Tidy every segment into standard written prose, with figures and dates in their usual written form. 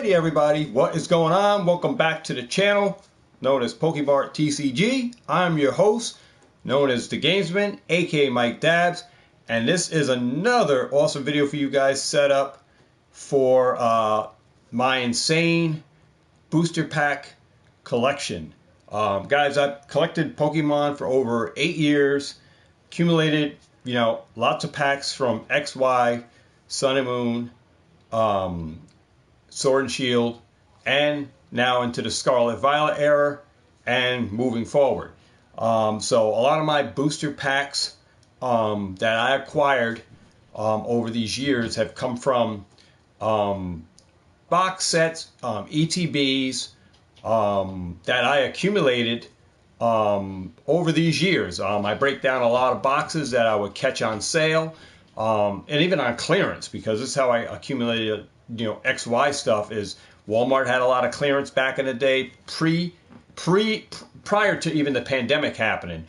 Alrighty everybody, what is going on? Welcome back to the channel known as Pokemart TCG. I'm your host, known as the Gamesman, aka Mike Dabs, and this is another awesome video for you guys set up for my insane booster pack collection. Guys, I've collected Pokemon for over 8 years, accumulated, lots of packs from XY, Sun and Moon, Sword and Shield, and now into the Scarlet Violet era and moving forward. So a lot of my booster packs that I acquired over these years have come from box sets, ETBs that I accumulated over these years. I break down a lot of boxes that I would catch on sale and even on clearance, because this is how I accumulated XY stuff. Is Walmart had a lot of clearance back in the day, prior to even the pandemic happening,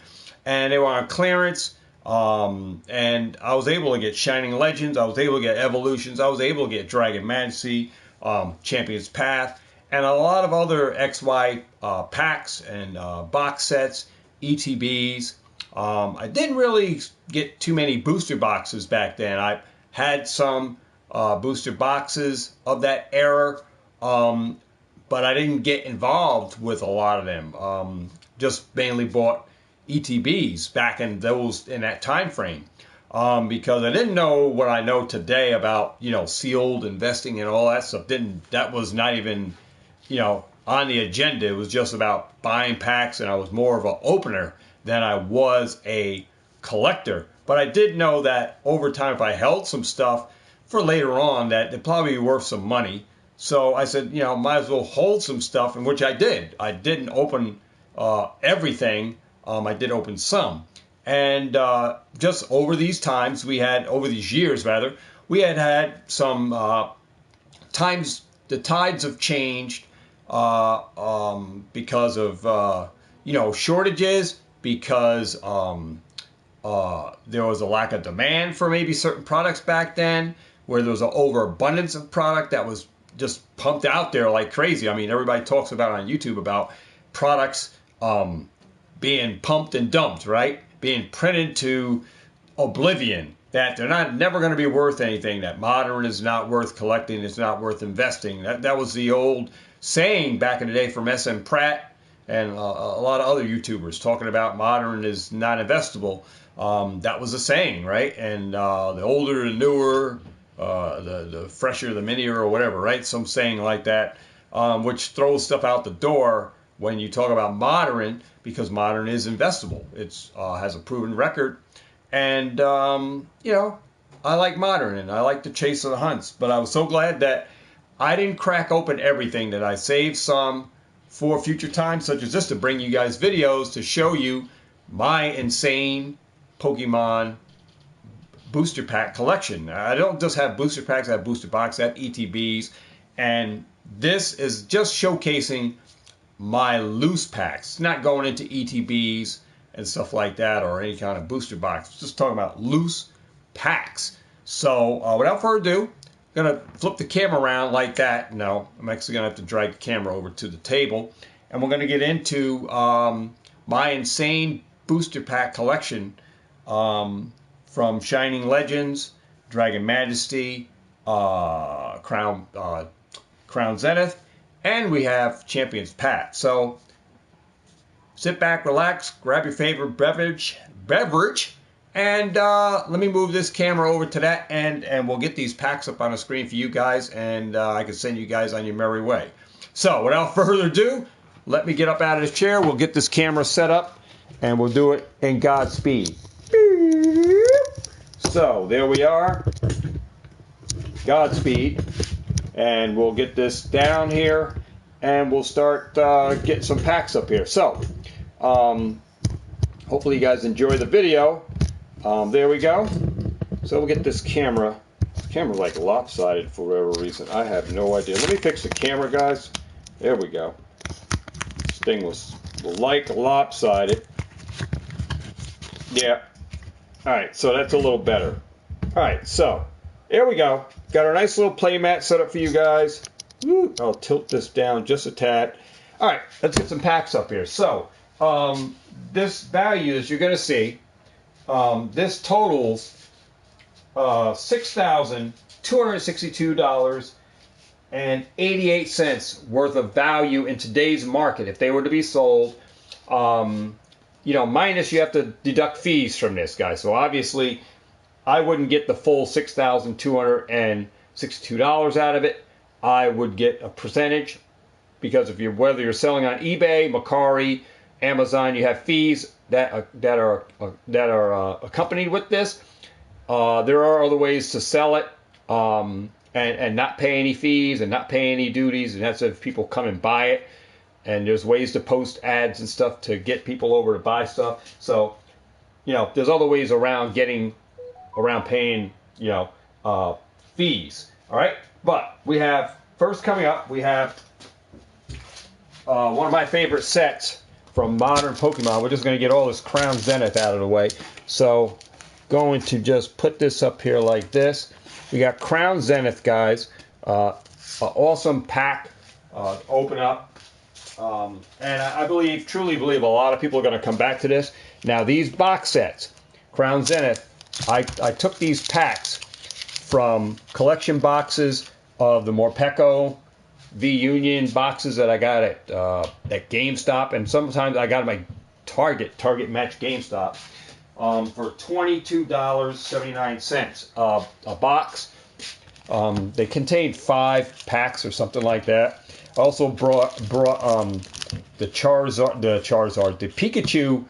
and they were on clearance. And I was able to get Shining Legends, I was able to get Evolutions, I was able to get Dragon Majesty, Champion's Path, and a lot of other XY packs and box sets, ETBs. I didn't really get too many booster boxes back then. I had some booster boxes of that era, but I didn't get involved with a lot of them. Just mainly bought ETBs back in that time frame, because I didn't know what I know today about sealed investing and all that stuff. That was not even on the agenda. It was just about buying packs, and I was more of an opener than I was a collector. But I did know that over time, if I held some stuff for later on, that it'd probably be worth some money. So I said, might as well hold some stuff, and which I did. I didn't open everything. I did open some. And just over these years, we had some times, the tides have changed because of, shortages, because there was a lack of demand for maybe certain products back then, where there was an overabundance of product that was just pumped out there like crazy. I mean, everybody talks about on YouTube about products being pumped and dumped, right? Being printed to oblivion, that they're never going to be worth anything, that modern is not worth collecting, it's not worth investing. That was the old saying back in the day from SM Pratt and a lot of other YouTubers talking about modern is not investable. That was a saying, right? And the older, the newer, the fresher, the minier, or whatever, right? Some saying like that, which throws stuff out the door when you talk about modern, because modern is investable. It's has a proven record, and I like modern, and I like the chase of the hunts. But I was so glad that I didn't crack open everything, that I saved some for future times, such as this, to bring you guys videos to show you my insane Pokemon booster pack collection. I don't just have booster packs, I have booster boxes, I have ETBs, and this is just showcasing my loose packs. It's not going into ETBs and stuff like that or any kind of booster box. It's just talking about loose packs. So without further ado, I'm going to flip the camera around like that. No, I'm actually going to have to drag the camera over to the table, and we're going to get into my insane booster pack collection from Shining Legends, Dragon Majesty, Crown Zenith, and we have Champion's Path. So sit back, relax, grab your favorite beverage, and let me move this camera over to that end, and we'll get these packs up on the screen for you guys, and I can send you guys on your merry way. So without further ado, let me get up out of this chair. We'll get this camera set up, and we'll do it in Godspeed. So there we are, Godspeed, and we'll get this down here, and we'll start getting some packs up here. So hopefully you guys enjoy the video. There we go. So we'll get this camera. This camera's like lopsided for whatever reason. I have no idea. Let me fix the camera, guys. There we go. This thing was like lopsided. Yeah. Alright, so that's a little better. Alright, so there we go. Got our nice little play mat set up for you guys. I'll tilt this down just a tad. All right, let's get some packs up here. So this value, as you're going to see, this totals $6,262.88 worth of value in today's market. If they were to be sold, minus you have to deduct fees from this, guys. So obviously, I wouldn't get the full $6,262 out of it. I would get a percentage because whether you're selling on eBay, Mercari, Amazon, you have fees that are accompanied with this. There are other ways to sell it and not pay any fees and not pay any duties, and that's if people come and buy it. And there's ways to post ads and stuff to get people over to buy stuff. So, there's other ways around paying, fees. All right. But first coming up, we have one of my favorite sets from Modern Pokemon. We're just going to get all this Crown Zenith out of the way. So, going to just put this up here like this. We got Crown Zenith, guys. An awesome pack. Open up. And I truly believe a lot of people are going to come back to this. Now, these box sets, Crown Zenith, I took these packs from collection boxes of the Morpeko V-Union boxes that I got at GameStop, and sometimes I got them at Target Match GameStop for $22.79 a box. They contained 5 packs or something like that. I also brought the Pikachu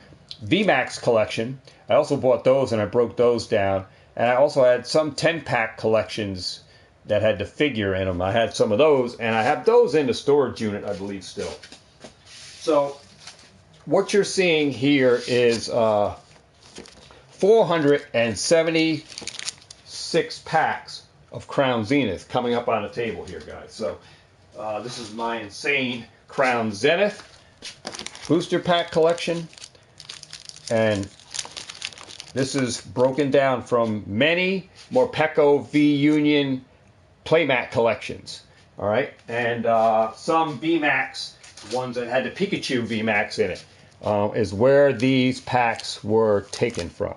VMAX collection. I also bought those and I broke those down. And I also had some 10-pack collections that had the figure in them. I had some of those, and I have those in the storage unit, I believe, still. So what you're seeing here is 476 packs of Crown Zenith coming up on the table here, guys. So this is my insane Crown Zenith booster pack collection, and this is broken down from many Morpeko V-Union playmat collections. All right, and some VMAX ones that had the Pikachu VMAX in it is where these packs were taken from.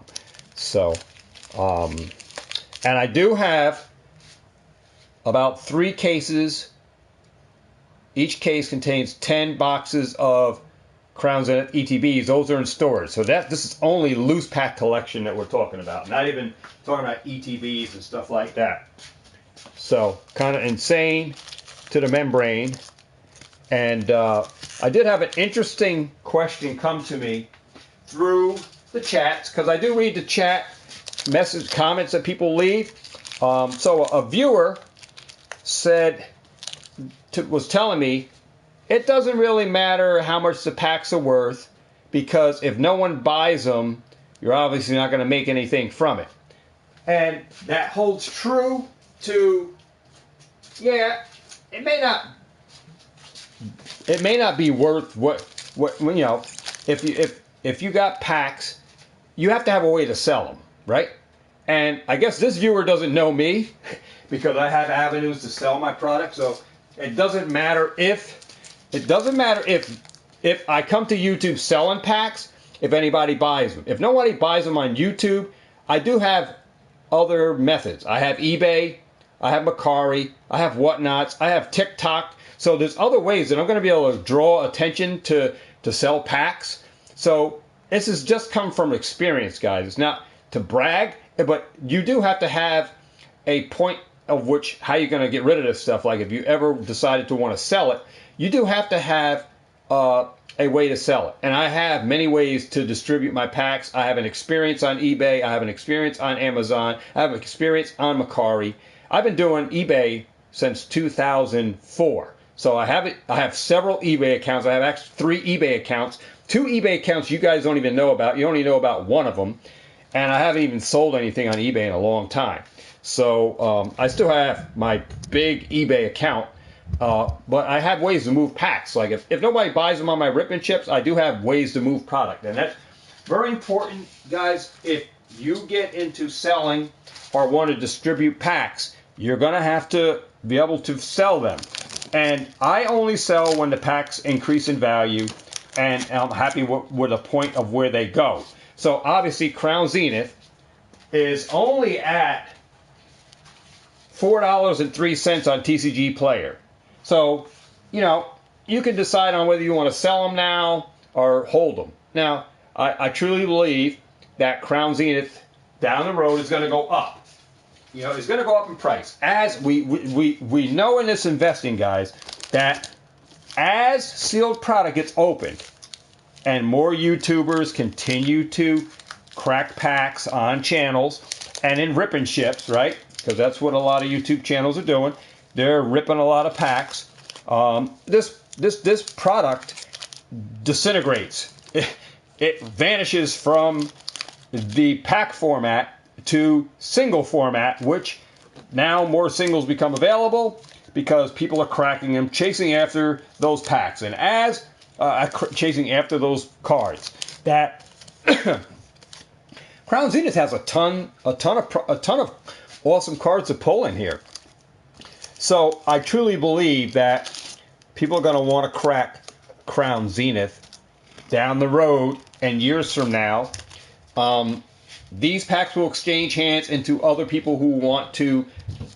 So, and I do have about 3 cases. Each case contains 10 boxes of Crown Zenith ETBs. Those are in storage. So this is only loose pack collection that we're talking about. Not even talking about ETBs and stuff like that. So kind of insane to the membrane. And I did have an interesting question come to me through the chats, because I do read the chat message comments that people leave. So a viewer was telling me it doesn't really matter how much the packs are worth, because if no one buys them, you're obviously not going to make anything from it. And that holds true to, yeah, it may not be worth what if you got packs, you have to have a way to sell them, right? And I guess this viewer doesn't know me because I have avenues to sell my product. So it doesn't matter if I come to YouTube selling packs, if anybody buys them. If nobody buys them on YouTube, I do have other methods. I have eBay, I have Mercari, I have Whatnots, I have TikTok. So there's other ways that I'm going to be able to draw attention to sell packs. So this has just come from experience, guys. It's not to brag, but you do have to have a point of which how you're going to get rid of this stuff. Like if you ever decided to want to sell it, you do have to have a way to sell it. And I have many ways to distribute my packs. I have an experience on eBay. I have an experience on Amazon. I have an experience on Mercari. I've been doing eBay since 2004. So I have several eBay accounts. I have actually 3 eBay accounts. 2 eBay accounts you guys don't even know about. You only know about one of them. And I haven't even sold anything on eBay in a long time. So I still have my big eBay account. But I have ways to move packs. Like if nobody buys them on my Rip and Chips, I do have ways to move product. And that's very important, guys. If you get into selling or want to distribute packs, you're going to have to be able to sell them. And I only sell when the packs increase in value, and I'm happy with the point of where they go. So obviously Crown Zenith is only at $4.03 on TCG Player. So, you can decide on whether you want to sell them now or hold them. Now, I truly believe that Crown Zenith down the road is going to go up. It's going to go up in price. As we know in this investing, guys, that as sealed product gets opened and more YouTubers continue to crack packs on channels and in ripping ships, right? Because that's what a lot of YouTube channels are doing. They're ripping a lot of packs. This product disintegrates. It vanishes from the pack format to single format, which now more singles become available because people are cracking them, chasing after those packs, and as chasing after those cards. That Crown Zenith has a ton of awesome cards to pull in here. So I truly believe that people are going to want to crack Crown Zenith down the road and years from now. These packs will exchange hands into other people who want to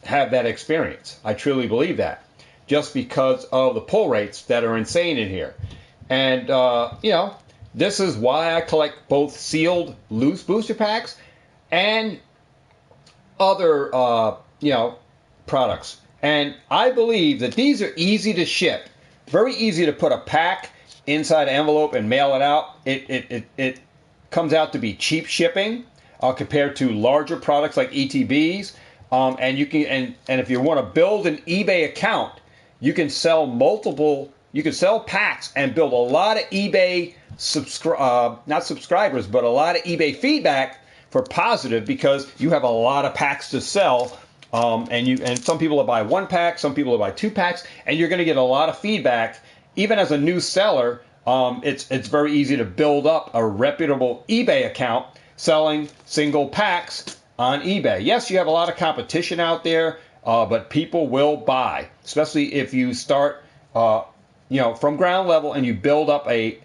have that experience. I truly believe that, just because of the pull rates that are insane in here. And, this is why I collect both sealed loose booster packs and other, products. And I believe that these are easy to ship. Very easy to put a pack inside an envelope and mail it out. It comes out to be cheap shipping compared to larger products like ETBs. And you can and if you want to build an eBay account, you can sell packs and build a lot of eBay not subscribers, but a lot of eBay feedback for positive, because you have a lot of packs to sell. And some people will buy one pack, some people will buy two packs, and you're going to get a lot of feedback. Even as a new seller, it's very easy to build up a reputable eBay account selling single packs on eBay. Yes, you have a lot of competition out there, but people will buy, especially if you start, from ground level and you build up a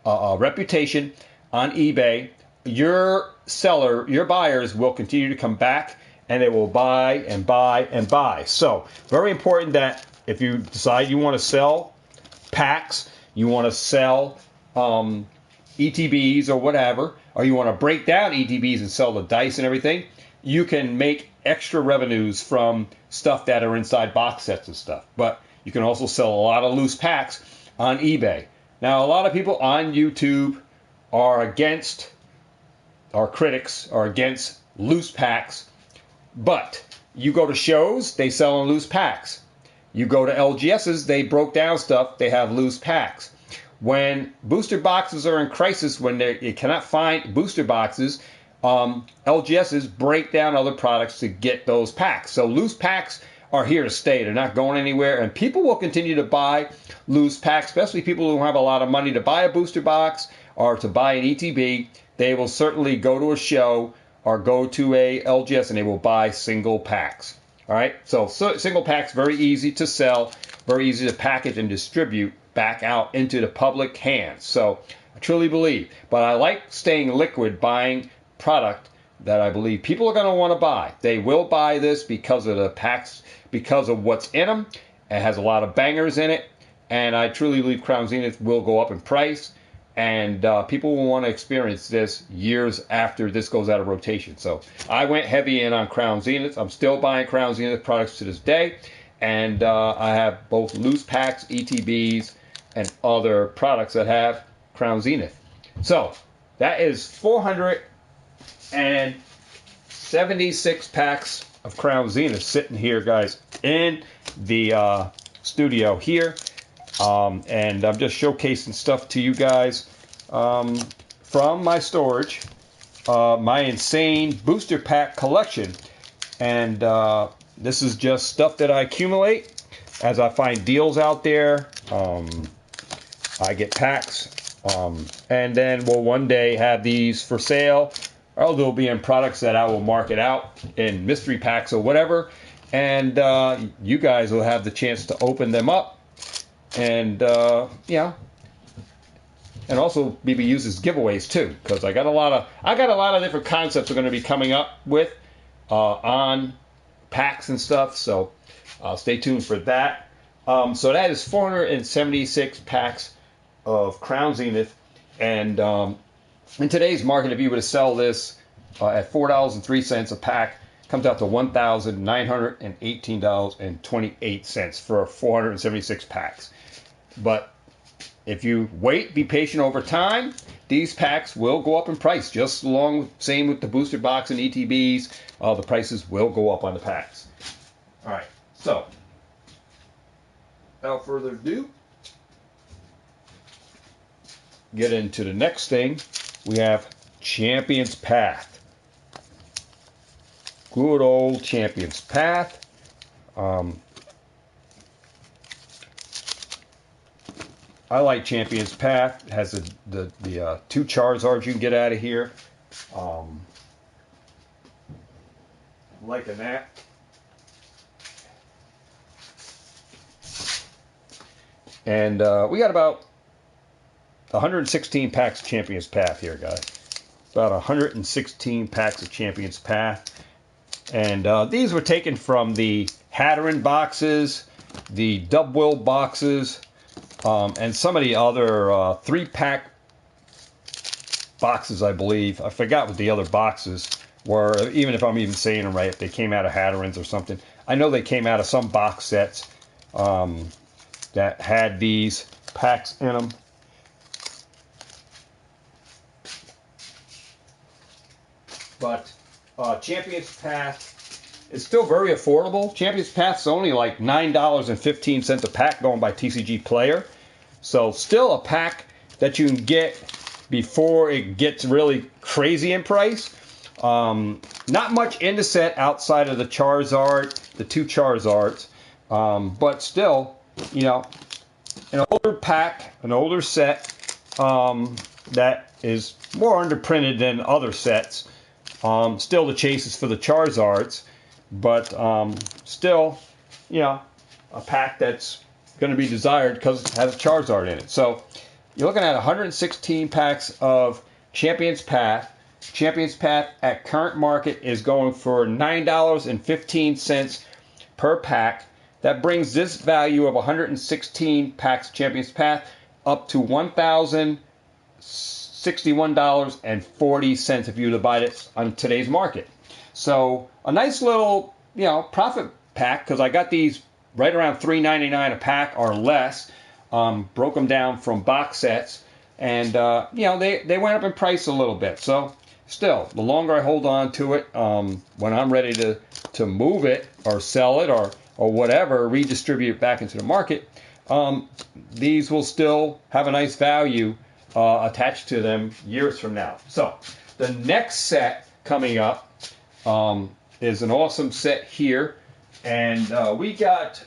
reputation on eBay. Your buyers will continue to come back, and they will buy and buy and buy. So, very important that if you decide you want to sell packs, you want to sell ETBs or whatever, or you want to break down ETBs and sell the dice and everything, you can make extra revenues from stuff that are inside box sets and stuff. But you can also sell a lot of loose packs on eBay. Now, a lot of people on YouTube critics are against loose packs. But you go to shows, they sell in loose packs. You go to LGSs, they broke down stuff, they have loose packs. When booster boxes are in crisis, when you cannot find booster boxes, LGSs break down other products to get those packs. So loose packs are here to stay. They're not going anywhere. And people will continue to buy loose packs, especially people who have a lot of money to buy a booster box or to buy an ETB. They will certainly go to a show or go to a LGS and they will buy single packs. All right, so single packs, very easy to sell, very easy to package and distribute back out into the public hands. So I truly believe, but I like staying liquid, buying product that I believe people are going to want to buy. They will buy this because of the packs, because of what's in them. It has a lot of bangers in it, and I truly believe Crown Zenith will go up in price. And people will want to experience this years after this goes out of rotation. So I went heavy in on Crown Zenith. I'm still buying Crown Zenith products to this day. And I have both loose packs, ETBs, and other products that have Crown Zenith. So that is 476 packs of Crown Zenith sitting here, guys, in the studio here. And I'm just showcasing stuff to you guys from my storage, my insane booster pack collection. And this is just stuff that I accumulate as I find deals out there. I get packs, and then we'll one day have these for sale, or they'll be in products that I will market out in mystery packs or whatever. and you guys will have the chance to open them up, and yeah, and also maybe use as giveaways too, because I got a lot of different concepts we're going to be coming up with on packs and stuff. So stay tuned for that. So that is 476 packs of Crown Zenith, and in today's market, if you were to sell this at $4.03 a pack, comes out to $1,918.28 for 476 packs. But if you wait, be patient over time, these packs will go up in price. Just same with the booster box and ETBs, the prices will go up on the packs. All right, so without further ado, get into the next thing. We have Champion's Path. Good old Champion's Path. I like Champion's Path. It has the two Charizards you can get out of here. Liking that. And we got about 116 packs of Champion's Path here, guys. About 116 packs of Champion's Path. And these were taken from the Hatteran boxes, the Dubwill boxes, and some of the other 3-pack boxes, I believe. I forgot what the other boxes were, even if I'm even saying them right, if they came out of Hatterans or something. I know they came out of some box sets that had these packs in them. But Champion's Path is still very affordable. Champion's Path is only like $9.15 a pack going by TCG Player. So still a pack that you can get before it gets really crazy in price. Not much in the set outside of the Charizard, the two Charizards. But still, you know, an older pack, an older set that is more underprinted than other sets. Still the chases for the Charizards, but still, you know, a pack that's going to be desired because it has a Charizard in it. So you're looking at 116 packs of Champion's Path. Champion's Path at current market is going for $9.15 per pack. That brings this value of 116 packs of Champion's Path up to $1,061.40 if you divide it on today's market. So a nice little, you know, profit pack, because I got these right around $3.99 a pack or less. Broke them down from box sets, and you know, they went up in price a little bit. So still, the longer I hold on to it, when I'm ready to move it or sell it or whatever, redistribute it back into the market, these will still have a nice value attached to them years from now. So the next set coming up is an awesome set here, and we got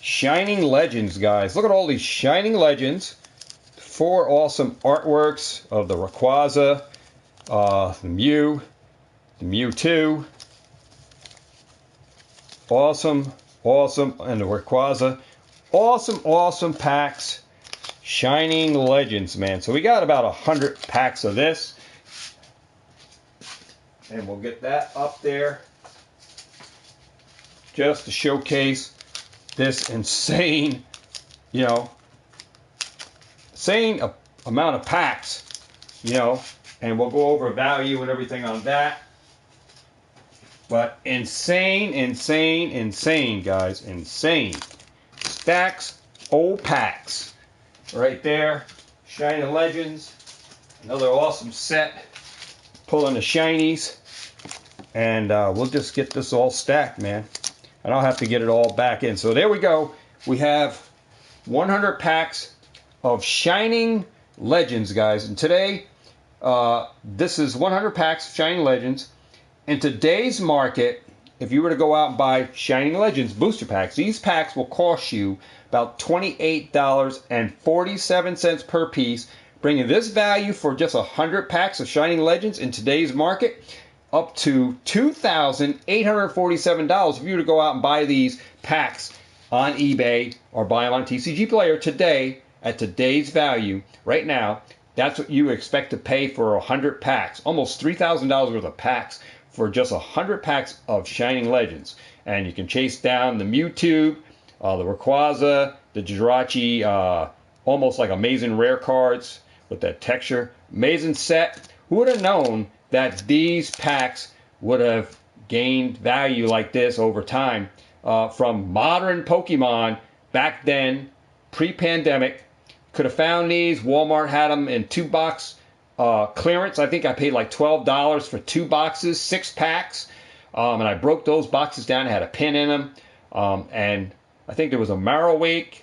Shining Legends, guys. Look at all these Shining Legends. 4 awesome artworks of the Rayquaza, the Mew, the Mewtwo. Awesome, and the Rayquaza. Awesome packs. Shining Legends, man. So we got about 100 packs of this. And we'll get that up there just to showcase this insane, you know, amount of packs, you know, and we'll go over value and everything on that. But insane, guys, insane. Stacks, old packs, right there. Shining Legends, another awesome set. Pulling the shinies, and we'll just get this all stacked, man. And I'll have to get it all back in. So there we go. We have 100 packs of Shining Legends, guys. And today, this is 100 packs of Shining Legends. In today's market, if you were to go out and buy Shining Legends booster packs, these packs will cost you about $28.47 per piece, bringing this value for just 100 packs of Shining Legends in today's market up to $2,847 if you were to go out and buy these packs on eBay or buy them on TCG Player today at today's value. Right now, that's what you expect to pay for 100 packs. Almost $3,000 worth of packs for just 100 packs of Shining Legends. And you can chase down the Mewtwo, the Rayquaza, the Jirachi, almost like amazing rare cards with that texture. Amazing set. Who would have known that these packs would have gained value like this over time from modern Pokemon back then, pre-pandemic? Could have found these. Walmart had them in 2-box clearance. I think I paid like $12 for 2 boxes, 6 packs. And I broke those boxes down. I had a pin in them. And I think there was a Marowak,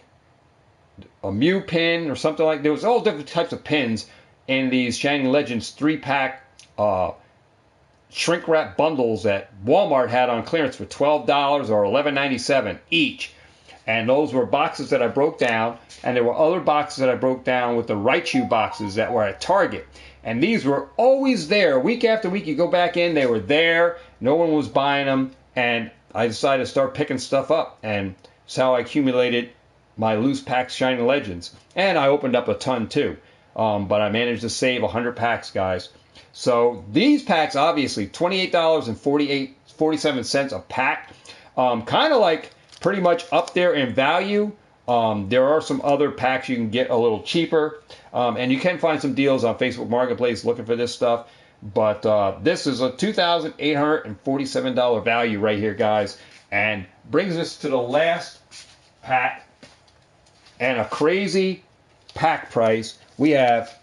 a Mew pin, or something like that. There was all different types of pins in these Shining Legends 3-pack shrink wrap bundles that Walmart had on clearance for $12 or $11.97 each. And those were boxes that I broke down. And there were other boxes that I broke down with the Raichu boxes that were at Target. And these were always there. Week after week, you go back in, they were there. No one was buying them. And I decided to start picking stuff up. And that's how I accumulated my loose packs Shining Legends. And I opened up a ton too. But I managed to save 100 packs, guys. So these packs, obviously, $28.47 a pack. Kind of like pretty much up there in value. There are some other packs you can get a little cheaper. And you can find some deals on Facebook Marketplace looking for this stuff. But this is a $2,847 value right here, guys. And brings us to the last pack. And a crazy pack price. We have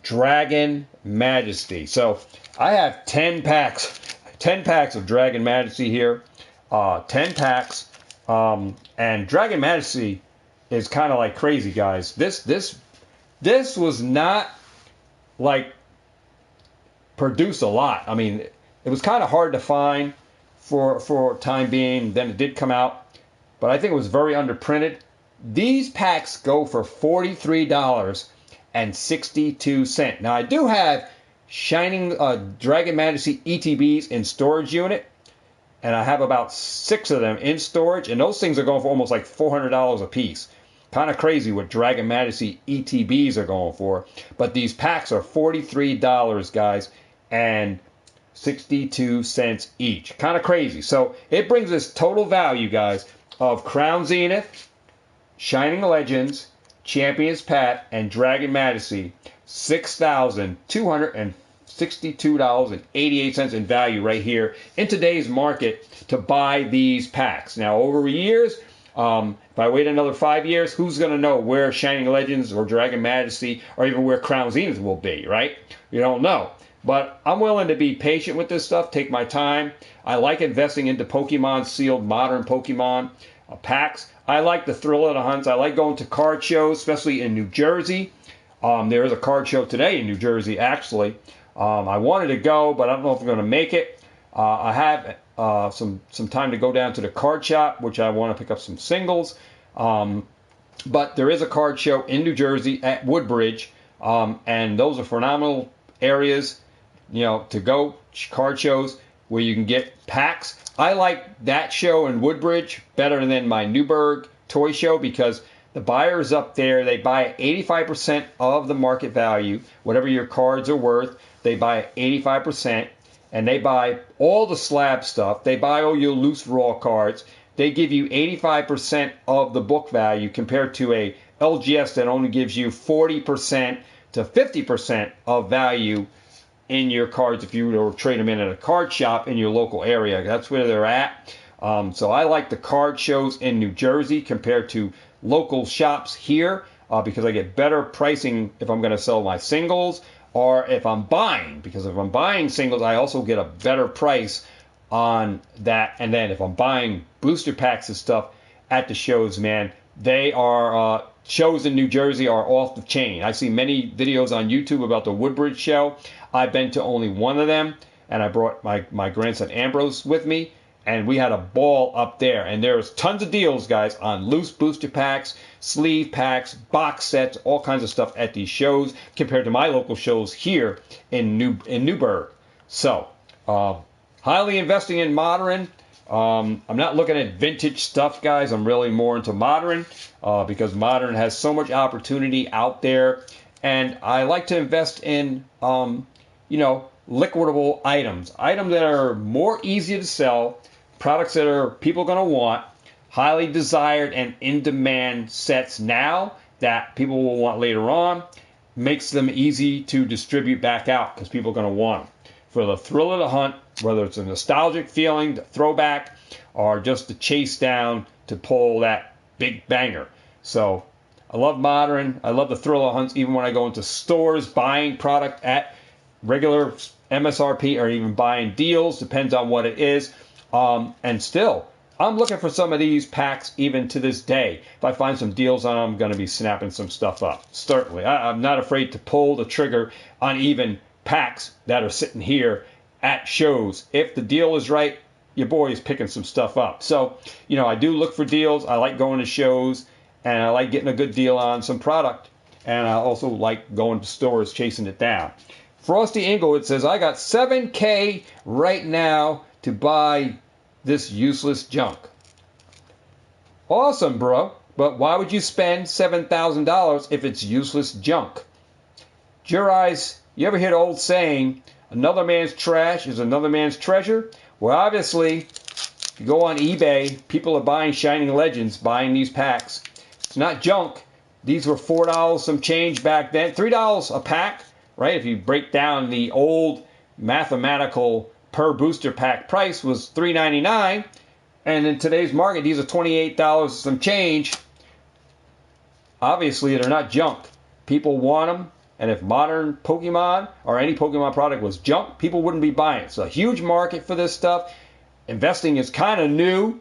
Dragon Majesty. So I have 10 packs of Dragon Majesty here. 10 packs. And Dragon Majesty is kind of like crazy, guys. This was not like produced a lot. I mean, it was kind of hard to find for time being. Then it did come out, but I think it was very underprinted. These packs go for $43.62. Now I do have Shining Dragon Majesty ETBs in storage unit. And I have about 6 of them in storage. And those things are going for almost like $400 a piece. Kind of crazy what Dragon Majesty ETBs are going for. But these packs are $43, guys. And 62 cents each. Kind of crazy. So it brings us total value, guys, of Crown Zenith, Shining Legends, Champions Pack, and Dragon Majesty. $6,262.88 in value right here in today's market to buy these packs. Now, over years, if I wait another 5 years, who's going to know where Shining Legends or Dragon Majesty or even where Crown Zenith will be, right? You don't know. But I'm willing to be patient with this stuff, take my time. I like investing into Pokemon sealed modern Pokemon packs. I like the thrill of the hunts. I like going to card shows, especially in New Jersey. There is a card show today in New Jersey, actually. I wanted to go, but I don't know if I'm going to make it. I have some time to go down to the card shop, which I want to pick up some singles. But there is a card show in New Jersey at Woodbridge, and those are phenomenal areas, to go, card shows where you can get packs. I like that show in Woodbridge better than my Newburgh toy show because the buyers up there, they buy 85% of the market value, whatever your cards are worth. They buy 85%, and they buy all the slab stuff. They buy all your loose raw cards. They give you 85% of the book value compared to a LGS that only gives you 40% to 50% of value in your cards if you were to trade them in at a card shop in your local area. That's where they're at. So I like the card shows in New Jersey compared to local shops here because I get better pricing if I'm going to sell my singles or if I'm buying. Because if I'm buying singles, I also get a better price on that. And then if I'm buying booster packs and stuff at the shows, man, they are shows in New Jersey are off the chain. I see many videos on YouTube about the Woodbridge show. I've been to only one of them, and I brought my grandson Ambrose with me, and we had a ball up there. And there's tons of deals, guys, on loose booster packs, sleeve packs, box sets, all kinds of stuff at these shows compared to my local shows here in Newburgh. So Highly investing in modern. I'm not looking at vintage stuff, guys. I'm really more into modern because modern has so much opportunity out there. And I like to invest in, liquidable items. Items that are more easy to sell, products that are people going to want, highly desired and in-demand sets now that people will want later on, makes them easy to distribute back out because people are going to want them. For the thrill of the hunt, whether it's a nostalgic feeling, the throwback, or just to chase down to pull that big banger. So I love modern. I love the thrill of hunts even when I go into stores buying product at regular MSRP or even buying deals. Depends on what it is. And still, I'm looking for some of these packs even to this day. If I find some deals on them, I'm going to be snapping some stuff up. Certainly. I'm not afraid to pull the trigger on even packs that are sitting here at shows. If the deal is right, your boy is picking some stuff up. So, I do look for deals. I like going to shows, and I like getting a good deal on some product. And I also like going to stores, chasing it down. Frosty Inglewood says, I got $7K right now to buy this useless junk. Awesome, bro. But why would you spend $7,000 if it's useless junk? Your eyes, you ever hear the old saying, another man's trash is another man's treasure? Well, obviously, if you go on eBay, people are buying Shining Legends, buying these packs. It's not junk. These were $4 some change back then. $3 a pack, right? If you break down the old mathematical per booster pack price was $3.99. And in today's market, these are $28 some change. Obviously, they're not junk. People want them. And if modern Pokemon or any Pokemon product was junk, people wouldn't be buying it. It's a huge market for this stuff. Investing is kind of new.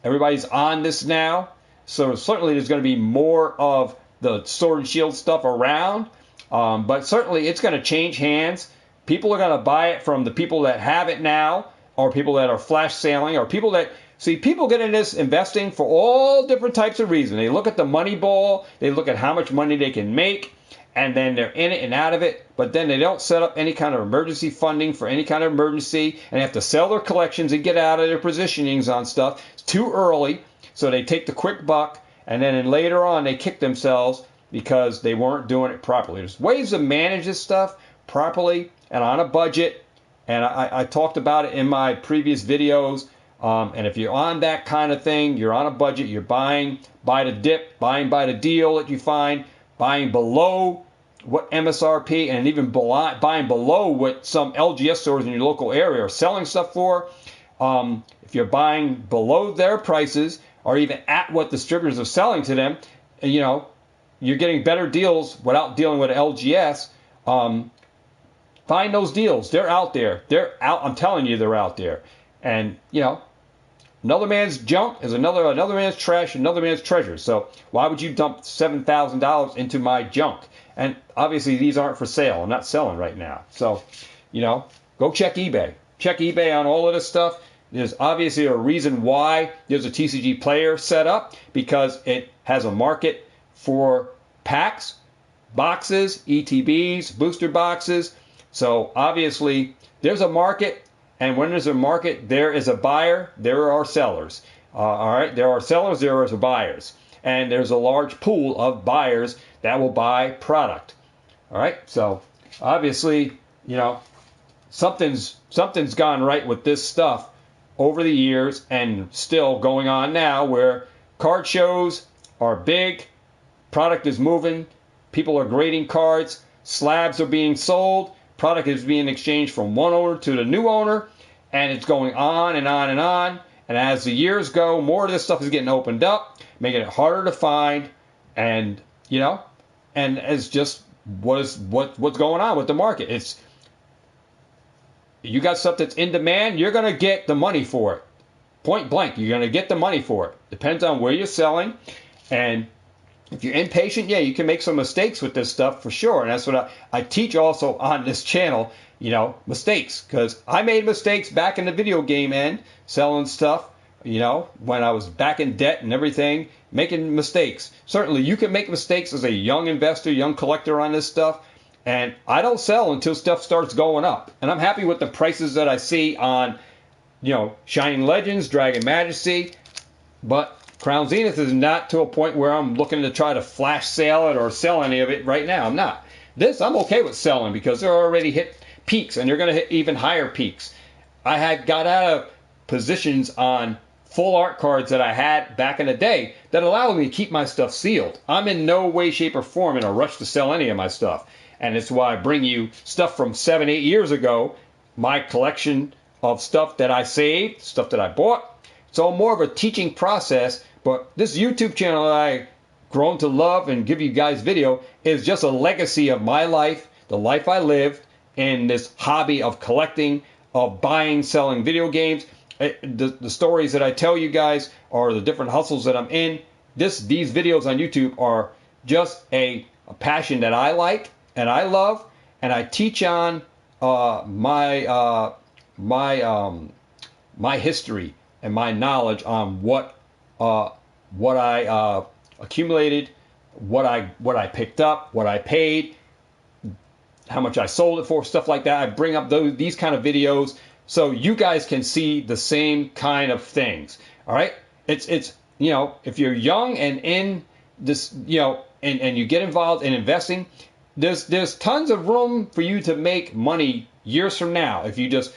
Everybody's on this now. So certainly there's going to be more of the Sword and Shield stuff around. But certainly it's going to change hands. People are going to buy it from the people that have it now, or people that are flash sailing, or people that... See, people get in this investing for all different types of reasons. They look at the money ball. They look at how much money they can make. And then they're in it and out of it, but then they don't set up any kind of emergency funding for any kind of emergency, and they have to sell their collections and get out of their positionings on stuff. It's too early, so they take the quick buck, and then later on they kick themselves because they weren't doing it properly. There's ways to manage this stuff properly and on a budget, and I talked about it in my previous videos. And if you're on that kind of thing, you're on a budget, you're buying by the dip, buying by the deal that you find, buying below what MSRP and even buying below what some LGS stores in your local area are selling stuff for. If you're buying below their prices or even at what distributors are selling to them, you're getting better deals without dealing with LGS. Find those deals. They're out there. They're out. I'm telling you, they're out there. And, another man's junk is another man's trash, another man's treasure. So why would you dump $7,000 into my junk? And obviously these aren't for sale. I'm not selling right now. So, go check eBay. Check eBay on all of this stuff. There's obviously a reason why there's a TCG player set up, because it has a market for packs, boxes, ETBs, booster boxes. So obviously there's a market. And when there's a market, there is a buyer, there are sellers. All right, there are sellers, there are buyers. And there's a large pool of buyers that will buy product. All right, so obviously, something's gone right with this stuff over the years and still going on now, where card shows are big, product is moving, people are grading cards, slabs are being sold, product is being exchanged from one owner to the new owner, and it's going on and on and on. And as the years go, more of this stuff is getting opened up, making it harder to find, and and it's just what's going on with the market. It's, you got stuff that's in demand, you're going to get the money for it. Point blank, you're going to get the money for it. Depends on where you're selling, and if you're impatient, yeah, you can make some mistakes with this stuff for sure. And that's what I teach also on this channel, mistakes. Because I made mistakes back in the video game end, selling stuff, when I was back in debt and everything, making mistakes. Certainly, you can make mistakes as a young investor, young collector on this stuff. And I don't sell until stuff starts going up. And I'm happy with the prices that I see on, Shining Legends, Dragon Majesty. But Crown Zenith is not to a point where I'm looking to try to flash sale it or sell any of it right now. I'm not. This I'm okay with selling because they're already hit peaks and they're going to hit even higher peaks. I had got out of positions on full art cards that I had back in the day that allowed me to keep my stuff sealed. I'm in no way, shape, or form in a rush to sell any of my stuff. And it's why I bring you stuff from 7, 8 years ago, my collection of stuff that I saved, stuff that I bought. It's all more of a teaching process, but this YouTube channel that I've grown to love and give you guys video is just a legacy of my life, the life I lived in this hobby of collecting, of buying, selling video games. The stories that I tell you guys are the different hustles that I'm in. These videos on YouTube are just a passion that I like and I love, and I teach on my history and my knowledge on what I accumulated, what I picked up, what I paid, how much I sold it for, stuff like that. I bring up these kind of videos so you guys can see the same kind of things. All right, it's if you're young and in this, and you get involved in investing, there's tons of room for you to make money years from now if you just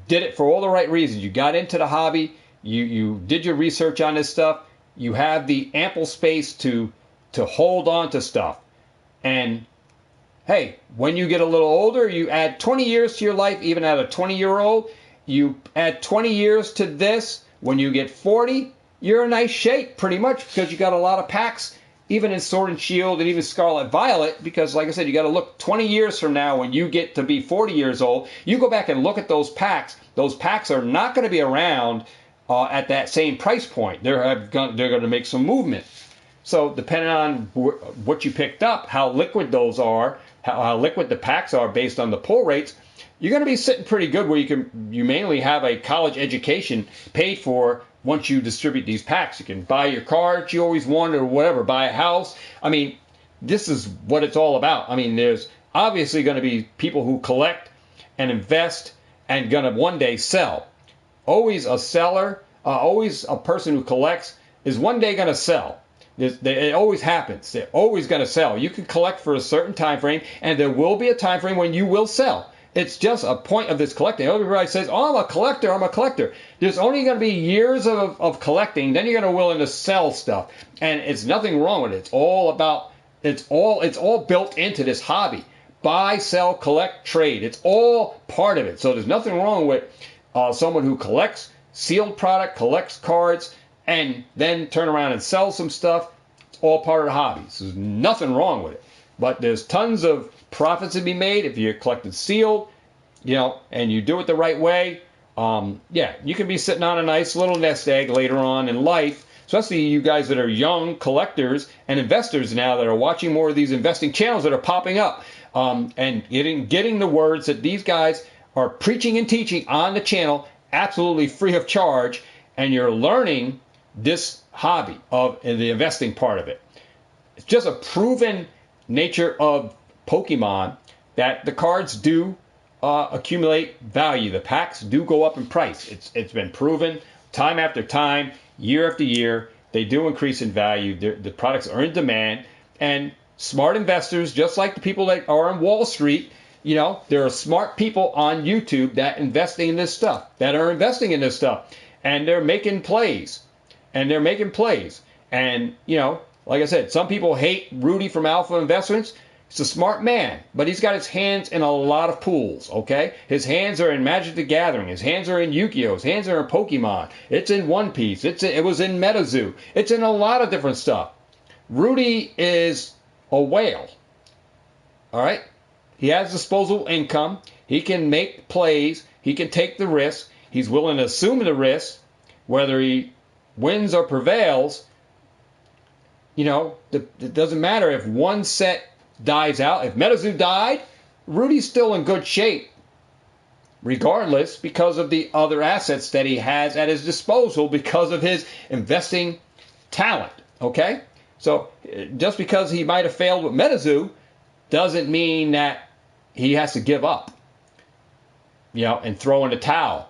did it for all the right reasons. You got into the hobby, you did your research on this stuff, you have the ample space to hold on to stuff. And hey, when you get a little older, you add 20 years to your life, even at a 20-year-old. You add 20 years to this. When you get 40, you're in nice shape pretty much because you got a lot of packs, even in Sword and Shield and even Scarlet Violet, because like I said, you got to look 20 years from now when you get to be 40 years old. You go back and look at those packs. Those packs are not going to be around at that same price point. They're going to make some movement. So depending on what you picked up, how liquid those are, how liquid the packs are based on the pull rates, you're going to be sitting pretty good where you mainly have a college education paid for once you distribute these packs. You can buy your cards you always wanted or whatever, buy a house. I mean, this is what it's all about. I mean, there's obviously going to be people who collect and invest and going to one day sell. Always a seller, always a person who collects is one day going to sell. It always happens. They're always going to sell. You can collect for a certain time frame, and there will be a time frame when you will sell. It's just a point of this collecting. Everybody says, oh, I'm a collector. There's only going to be years of collecting. Then you're going to be willing to sell stuff. And it's nothing wrong with it. It's all built into this hobby. Buy, sell, collect, trade. It's all part of it. So there's nothing wrong with someone who collects sealed product, collects cards, and then turn around and sell some stuff. It's all part of the hobby. So there's nothing wrong with it. But there's tons of profits to be made if you collect it sealed, and you do it the right way. You can be sitting on a nice little nest egg later on in life, especially you guys that are young collectors and investors now that are watching more of these investing channels that are popping up, and getting the words that these guys are preaching and teaching on the channel absolutely free of charge, and you're learning this hobby of the investing part of it. It's just a proven nature of Pokemon that the cards do accumulate value. The packs do go up in price. It's been proven time after time, year after year. They do increase in value. The products are in demand, and smart investors, just like the people that are on Wall Street, there are smart people on YouTube that are investing in this stuff, and they're making plays. And, like I said, some people hate Rudy from Alpha Investments. He's a smart man, but he's got his hands in a lot of pools, okay? His hands are in Magic the Gathering. His hands are in Yu-Gi-Oh! His hands are in Pokemon. It's in One Piece. It was in MetaZoo. It's in a lot of different stuff. Rudy is a whale, all right? He has disposable income. He can make plays. He can take the risk. He's willing to assume the risk, whether he wins or prevails. It doesn't matter if one set dies out. If MetaZoo died, Rudy's still in good shape, regardless, because of the other assets that he has at his disposal because of his investing talent, okay? So just because he might have failed with MetaZoo doesn't mean that he has to give up, and throw in the towel.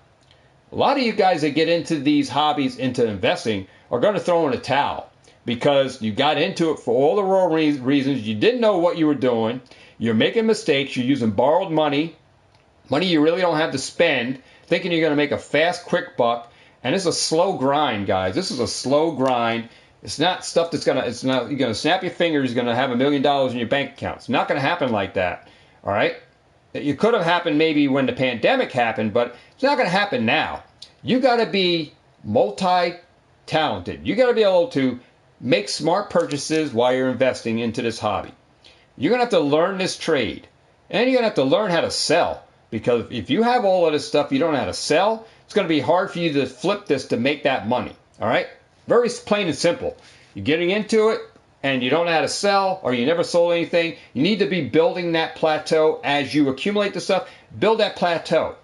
A lot of you guys that get into these hobbies, into investing, are going to throw in a towel because you got into it for all the wrong reasons. You didn't know what you were doing. You're making mistakes. You're using borrowed money you really don't have to spend, thinking you're going to make a fast, quick buck. And it's a slow grind, guys. This is a slow grind. It's not stuff that's you're going to snap your fingers, you're going to have $1 million in your bank account. It's not going to happen like that. All right? It could have happened maybe when the pandemic happened, but it's not going to happen now. You got to be multi-talented. You got to be able to make smart purchases while you're investing into this hobby. You're going to have to learn this trade. And you're going to have to learn how to sell. Because if you have all of this stuff, you don't know how to sell, it's going to be hard for you to flip this to make that money. All right? Very plain and simple. You're getting into it and you don't know how to sell, or you never sold anything. You need to be building that plateau as you accumulate the stuff. Build that plateau.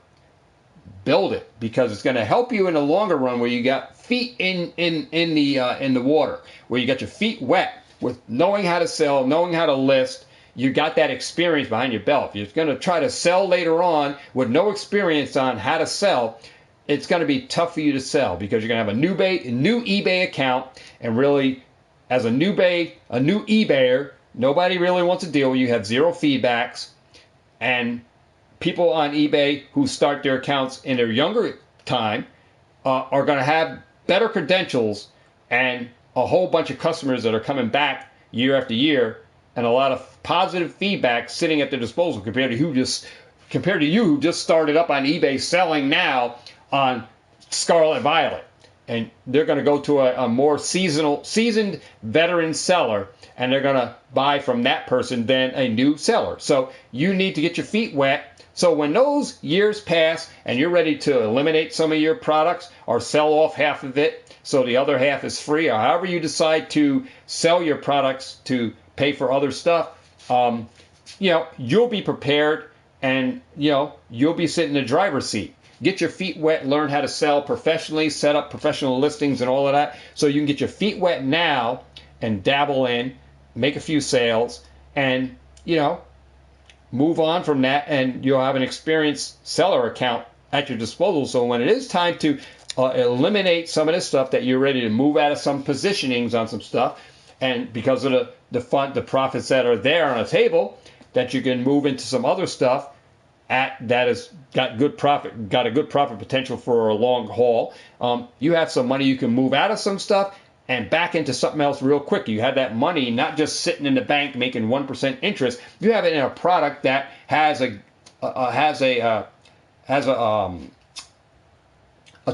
Build it, because it's going to help you in the longer run, where you got feet in the water, where you got your feet wet with knowing how to sell, knowing how to list. You got that experience behind your belt. If you're going to try to sell later on with no experience on how to sell, it's going to be tough for you to sell, because you're going to have a new eBay account, and really, as a new eBayer, nobody really wants to deal with you. You have zero feedbacks, and people on eBay who start their accounts in their younger time are going to have better credentials and a whole bunch of customers that are coming back year after year, and a lot of positive feedback sitting at their disposal compared to you who just started up on eBay selling now on Scarlet Violet. And they're going to go to a more seasoned veteran seller, and they're going to buy from that person than a new seller. So you need to get your feet wet. So when those years pass and you're ready to eliminate some of your products or sell off half of it so the other half is free, or however you decide to sell your products to pay for other stuff, you'll be prepared, and you'll be sitting in the driver's seat. Get your feet wet, learn how to sell professionally, set up professional listings and all of that, so you can get your feet wet now and dabble in, make a few sales, and move on from that, and you'll have an experienced seller account at your disposal. So when it is time to eliminate some of this stuff, that you're ready to move out of some positionings on some stuff, and because of the profits that are there on a table, that you can move into some other stuff that has got a good profit potential for a long haul. You have some money, you can move out of some stuff and back into something else real quick. You have that money not just sitting in the bank making 1% interest. You have it in a product that has a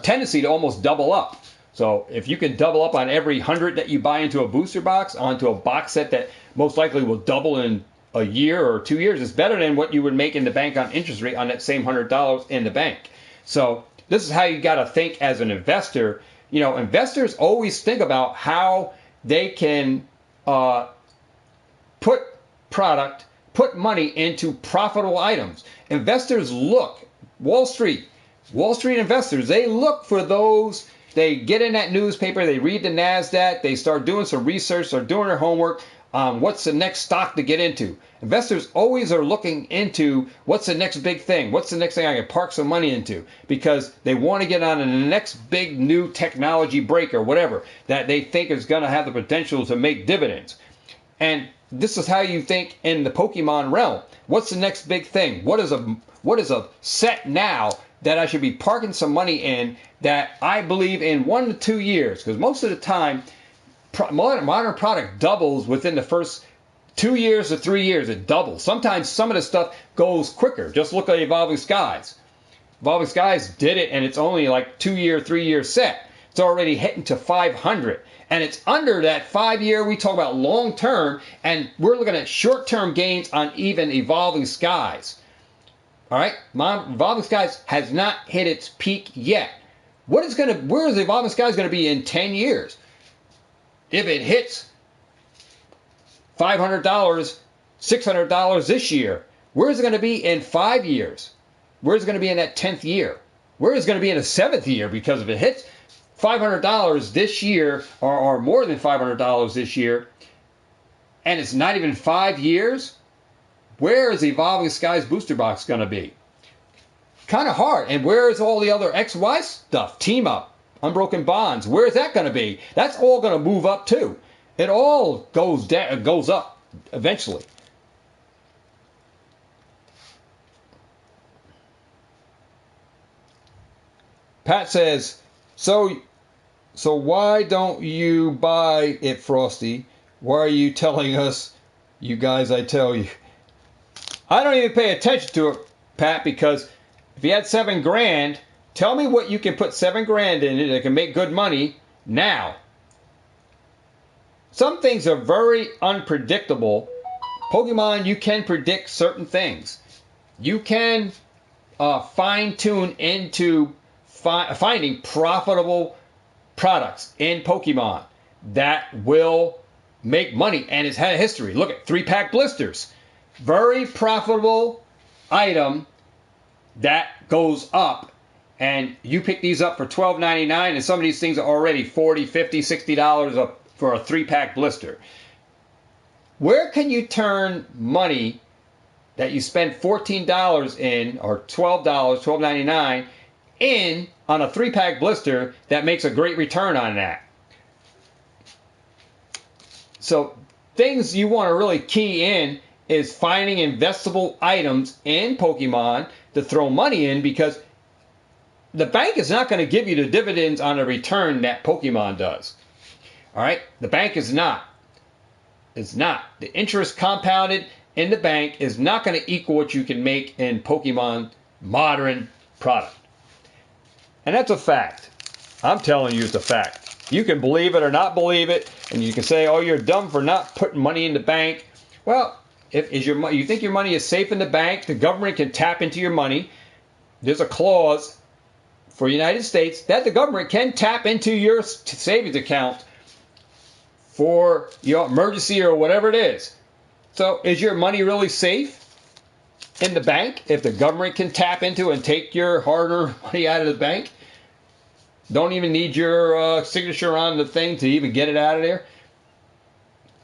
tendency to almost double up. So if you can double up on every 100 that you buy into a booster box onto a box set that most likely will double in a year or 2 years, it's better than what you would make in the bank on interest rate on that same $100 in the bank. So this is how you got to think as an investor. Investors always think about how they can put money into profitable items. Investors look, Wall Street investors, they look for those. They get in that newspaper, they read the NASDAQ, they start doing some research, they're doing their homework on what's the next stock to get into. Investors always are looking into what's the next big thing, what's the next thing I can park some money into, because they want to get on the next big new technology break or whatever that they think is going to have the potential to make dividends. And this is how you think in the Pokemart realm. What's the next big thing? What is a set now that I should be parking some money in, that I believe in 1 to 2 years? Because most of the time, modern product doubles within the first 2 years to 3 years. It doubles. Sometimes some of the stuff goes quicker. Just look at Evolving Skies. Evolving Skies did it, and it's only like 2 year, 3 year set. It's already hitting to 500. And it's under that 5 year. We talk about long term, and we're looking at short term gains on even Evolving Skies. All right, Evolving Skies has not hit its peak yet. Where is Evolving Skies going to be in 10 years? If it hits $500, $600 this year, where is it going to be in 5 years? Where is it going to be in that 10th year? Where is it going to be in the 7th year? Because if it hits $500 this year, or more than $500 this year, and it's not even 5 years, where is Evolving Skies booster box going to be? Kind of hard. And where is all the other XY stuff? Team Up, Unbroken Bonds. Where is that going to be? That's all going to move up too. It all goes down, goes up eventually. Pat says, so why don't you buy it, Frosty? Why are you telling us? You guys, I tell you. I don't even pay attention to it, Pat, because if you had $7,000, tell me what you can put $7,000 in it that can make good money now. Some things are very unpredictable. Pokemon, you can predict certain things. You can fine-tune into finding profitable products in Pokemon that will make money, and it's had a history. Look at 3-pack blisters. Very profitable item that goes up, and you pick these up for $12.99, and some of these things are already $40, $50, $60 for a 3-pack blister. Where can you turn money that you spend $14 in, or $12, $12.99, in on a 3-pack blister that makes a great return on that? So things you want to really key in is finding investable items in Pokemon to throw money in, because the bank is not going to give you the dividends on a return that Pokemon does. All right? The bank is not. It's not. The interest compounded in the bank is not going to equal what you can make in Pokemon modern product. And that's a fact. I'm telling you it's a fact. You can believe it or not believe it, and you can say, oh, you're dumb for not putting money in the bank. Well, if you think your money is safe in the bank, the government can tap into your money. There's a clause for the United States that the government can tap into your savings account for your emergency or whatever it is. So is your money really safe in the bank if the government can tap into and take your hard-earned money out of the bank? Don't even need your signature on the thing to even get it out of there.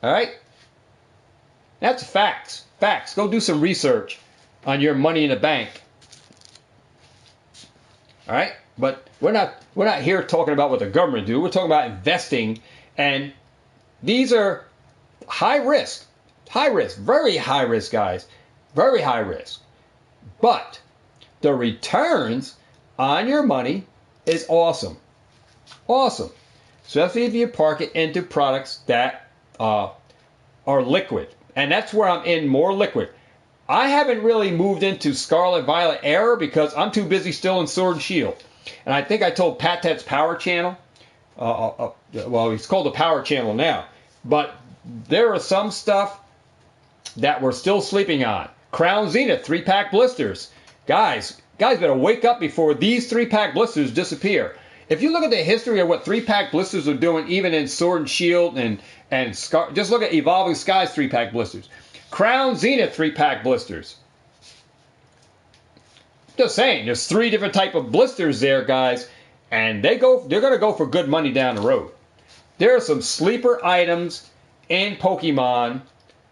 All right? That's facts. Facts. Go do some research on your money in the bank. All right? But we're not here talking about what the government do. We're talking about investing, and these are high risk. High risk. Very high risk, guys. Very high risk. But the returns on your money is awesome. Awesome. Especially if you park it into products that are liquid. And that's where I'm in more liquid. I haven't really moved into Scarlet Violet Era because I'm too busy still in Sword and Shield. And I think I told Pat Tet's Power Channel. Well, it's called the Power Channel now. But there are some stuff that we're still sleeping on. Crown Zenith 3-pack blisters. Guys better wake up before these 3-pack blisters disappear. If you look at the history of what 3-pack blisters are doing, even in Sword and Shield and just look at Evolving Skies 3-pack blisters. Crown Zenith 3-pack blisters. Just saying, there's 3 different type of blisters there, guys, and they're going to go for good money down the road. There are some sleeper items in Pokemon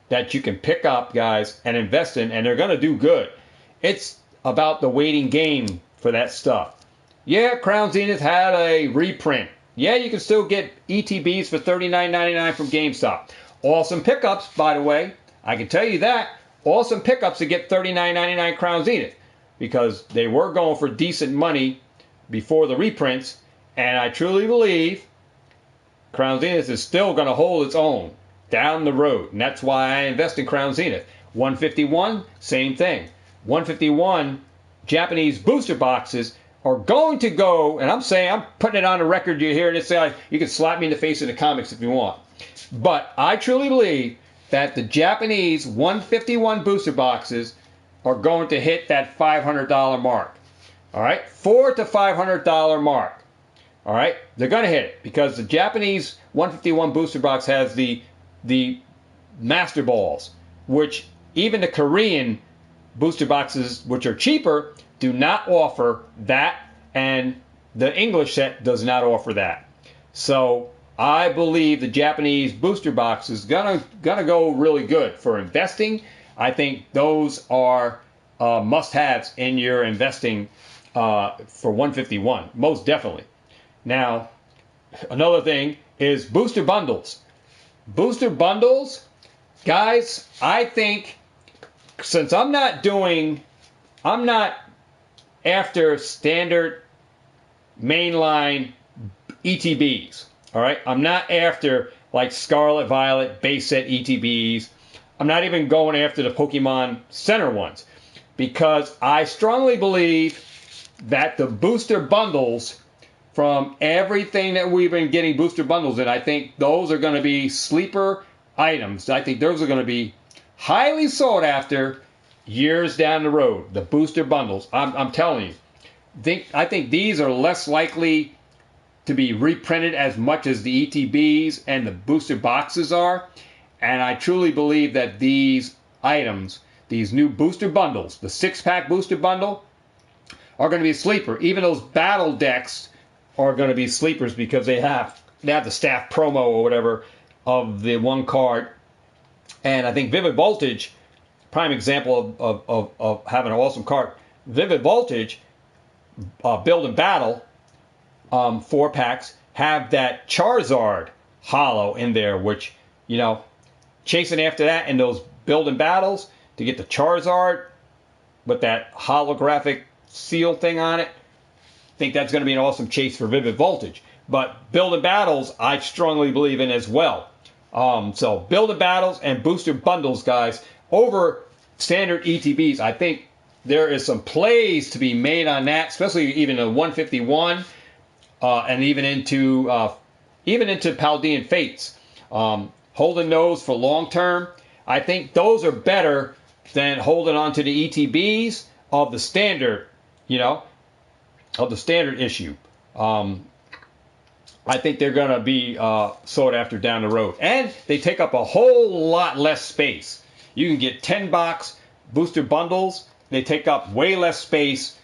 that you can pick up, guys, and invest in, and they're going to do good. It's about the waiting game for that stuff. Yeah, Crown Zenith had a reprint. Yeah, you can still get ETBs for $39.99 from GameStop. Awesome pickups, by the way. I can tell you that. Awesome pickups to get $39.99 Crown Zenith, because they were going for decent money before the reprints, and I truly believe Crown Zenith is still going to hold its own down the road, and that's why I invest in Crown Zenith. 151, same thing. 151 Japanese booster boxes are going to go, and I'm putting it on the record, you hear it, you can slap me in the face in the comics if you want. But I truly believe that the Japanese 151 booster boxes are going to hit that $500 mark. All right? $400 to $500 mark. All right? They're going to hit it because the Japanese 151 booster box has the Master Balls, which even the Korean booster boxes, which are cheaper, do not offer that, and the English set does not offer that. So I believe the Japanese booster box is gonna go really good for investing. I think those are must-haves in your investing for 151, most definitely. Now, another thing is booster bundles. Booster bundles, guys, I think since I'm not after standard mainline ETBs, all right? I'm not after like Scarlet Violet base set ETBs. I'm not even going after the Pokemon Center ones because I strongly believe that the booster bundles from everything that we've been getting booster bundles in, I think those are going to be sleeper items. I think those are going to be highly sought after years down the road, the booster bundles. I'm telling you. I think these are less likely to be reprinted as much as the ETBs and the booster boxes are. And I truly believe that these items, these new booster bundles, the 6-pack booster bundle, are going to be a sleeper. Even those battle decks are going to be sleepers because they have the staff promo or whatever of the one card. And I think Vivid Voltage, prime example of having an awesome card. Vivid Voltage, Build and Battle, 4 packs, have that Charizard holo in there, which, you know, chasing after that in those Build and Battles to get the Charizard with that holographic seal thing on it, I think that's going to be an awesome chase for Vivid Voltage. But Build and Battles, I strongly believe in as well. So Build and Battles and booster bundles, guys, over standard ETBs. I think there is some plays to be made on that, especially even a 151 and even into Paldean Fates. Holding those for long term, I think those are better than holding on to the ETBs of the standard, of the standard issue. I think they're going to be sought after down the road. And they take up a whole lot less space. You can get 10-box booster bundles. They take up way less space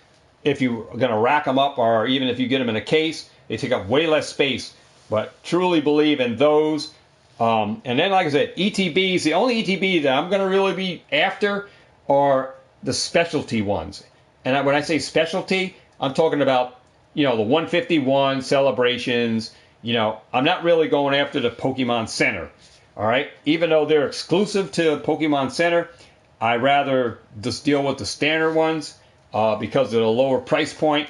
if you're going to rack them up, or even if you get them in a case. They take up way less space. But truly believe in those. And then, like I said, ETBs, the only ETB that I'm going to really be after are the specialty ones. And when I say specialty, I'm talking about, the 151 celebrations. I'm not really going after the Pokemon Center. All right? Even though they're exclusive to Pokemon Center, I rather just deal with the standard ones because of the lower price point.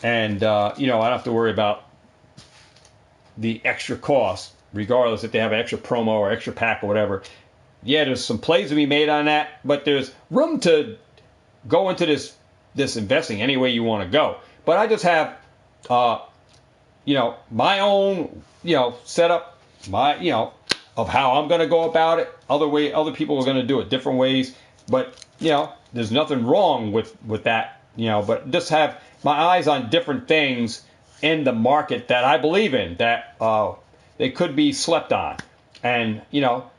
And, I don't have to worry about the extra cost, regardless if they have an extra promo or extra pack or whatever. Yeah, there's some plays to be made on that, but there's room to go into this investing any way you want to go. But I just have, my own, setup, of how I'm going to go about it. Other people are going to do it different ways. But, there's nothing wrong with that, but just have my eyes on different things in the market that I believe in, that they could be slept on. And,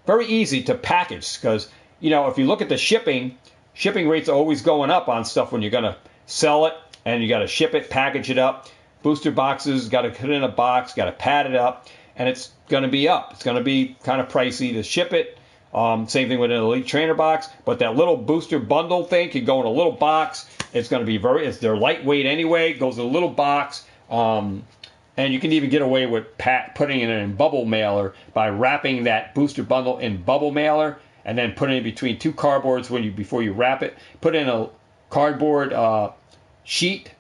very easy to package because, if you look at the shipping rates are always going up on stuff when you're going to sell it, and you got to ship it, package it up. Booster boxes, got to put it in a box, got to pad it up, and it's going to be up. It's going to be kind of pricey to ship it. Same thing with an Elite Trainer box, but that little booster bundle thing could go in a little box. It's going to be they're lightweight anyway. It goes in a little box. And you can even get away with putting it in bubble mailer by wrapping that booster bundle in bubble mailer and then putting it between 2 cardboards before you wrap it. Put in a cardboard sheet,